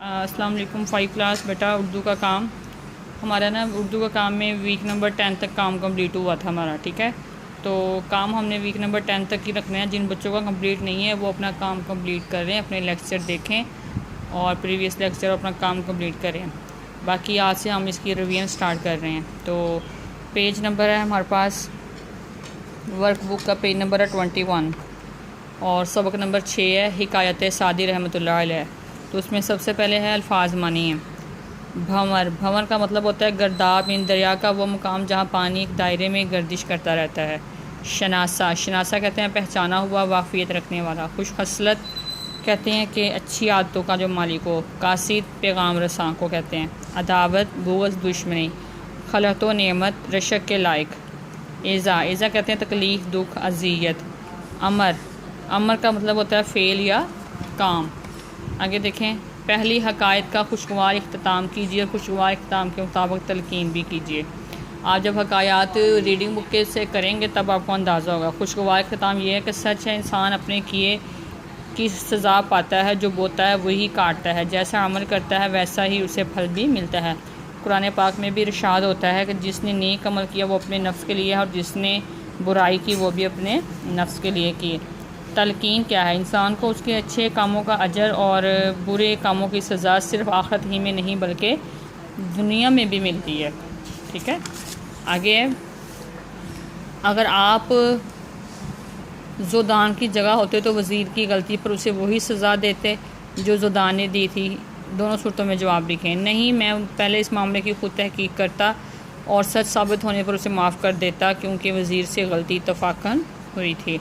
अस्सलाम वालेकुम। 5 क्लास बेटा उर्दू का काम हमारा ना, उर्दू का काम में वीक नंबर 10 तक काम कंप्लीट हुआ था हमारा। ठीक है, तो काम हमने वीक नंबर 10 तक ही रखना है। जिन बच्चों का कंप्लीट नहीं है वो अपना काम कंप्लीट कर रहे हैं, अपने लेक्चर देखें और प्रीवियस लेक्चर अपना काम कंप्लीट करें। बाकी आज से हम इसकी रिवीजन स्टार्ट कर रहे हैं। तो पेज नंबर है हमारे पास, वर्क बुक का पेज नंबर है 21 और सबक नंबर 6 है हिकायत सादी रहमतुल्लाह अलैह। तो उसमें सबसे पहले है अल्फाज मानी है। भंवर, भंवर का मतलब होता है गर्दाब, इन दरिया का वो मुकाम जहाँ पानी एक दायरे में गर्दिश करता रहता है। शनासा, शनासा कहते हैं पहचाना हुआ, वाफियत रखने वाला। खुश खसलत कहते हैं कि अच्छी आदतों का जो मालिक हो। कासिद, पैगाम रसां को कहते हैं। अदावत, बुग़्ज़, दुश्मनी। खलत व नेमत, रशक के लायक। एज़ा, एज़ा कहते हैं तकलीफ़, दुख, अज़ियत। अमर, अमर का मतलब होता है फ़ेल या काम। आगे देखें, पहली हकायत का खुशगवार इख्तिताम कीजिए, खुशगवार इख्तिताम के मुताबिक तलकीन भी कीजिए। आप जब हकायात रीडिंग बुक के से करेंगे तब आपको अंदाज़ा होगा। खुशगवार इख्तिताम ये है कि सच है इंसान अपने किए की सज़ा पाता है, जो बोता है वही काटता है, जैसा अमल करता है वैसा ही उसे फल भी मिलता है। कुरान पाक में भी इरशाद होता है कि जिसने नेक अमल किया वो अपने नफ्स के लिए है और जिसने बुराई की वो भी अपने नफ्स के लिए की। तलकीन क्या है? इंसान को उसके अच्छे कामों का अजर और बुरे कामों की सज़ा सिर्फ आखिरत ही में नहीं बल्कि दुनिया में भी मिलती है। ठीक है, आगे अगर आप ज़ोदान की जगह होते तो वज़ीर की गलती पर उसे वही सज़ा देते जो ज़ोदान ने दी थी। दोनों सूरतों में जवाब लिखें। नहीं, मैं पहले इस मामले की खुद तहकीक करता और सच साबित होने पर उसे माफ़ कर देता क्योंकि वज़ीर से गलती इत्तफ़ाक़न हुई थी।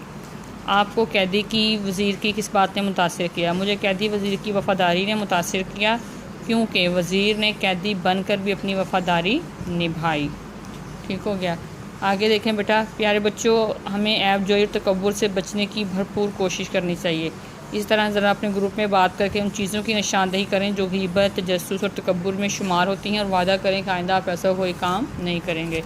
आपको कैदी की वज़ीर की किस बात ने मुतासिर किया? मुझे कैदी वज़ीर की वफ़ादारी ने मुतासिर किया क्योंकि वज़ीर ने कैदी बनकर भी अपनी वफ़ादारी निभाई। ठीक हो गया। आगे देखें बेटा, प्यारे बच्चों, हमें ऐब जोई और तकब्बुर से बचने की भरपूर कोशिश करनी चाहिए। इस तरह ज़रा अपने ग्रुप में बात करके उन चीज़ों की निशानदेही करें जो गीबत, तजस्सुस और तकब्बुर में शुमार होती हैं और वादा करें कि आइंदा आप ऐसा कोई काम नहीं करेंगे।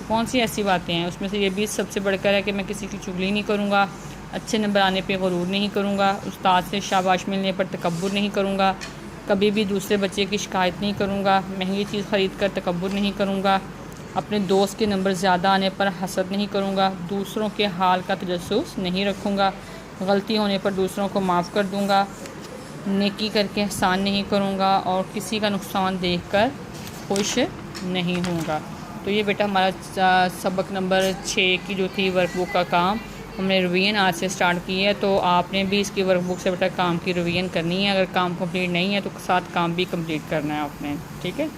कौन सी ऐसी बातें हैं? उसमें से ये भी सबसे बढ़कर है कि मैं किसी की चुगली नहीं करूँगा, अच्छे नंबर आने पे गुरूर नहीं करूँगा, उस्ताद से शाबाश मिलने पर तकब्बुर नहीं करूँगा, कभी भी दूसरे बच्चे की शिकायत नहीं करूँगा, महंगी चीज़ ख़रीद कर तकब्बुर नहीं करूँगा, अपने दोस्त के नंबर ज़्यादा आने पर हसद नहीं करूँगा, दूसरों के हाल का तजस्सुस नहीं रखूँगा, गलती होने पर दूसरों को माफ़ कर दूँगा, नेकी करके एहसान नहीं करूँगा और किसी का नुकसान देखकर खुश नहीं होऊंगा। तो ये बेटा हमारा सबक नंबर 6 की जो थी वर्कबुक का काम हमने रिवीजन आज से स्टार्ट की है। तो आपने भी इसकी वर्कबुक से बेटा काम की रिवीजन करनी है। अगर काम कंप्लीट नहीं है तो साथ काम भी कंप्लीट करना है आपने। ठीक है,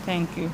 थैंक यू।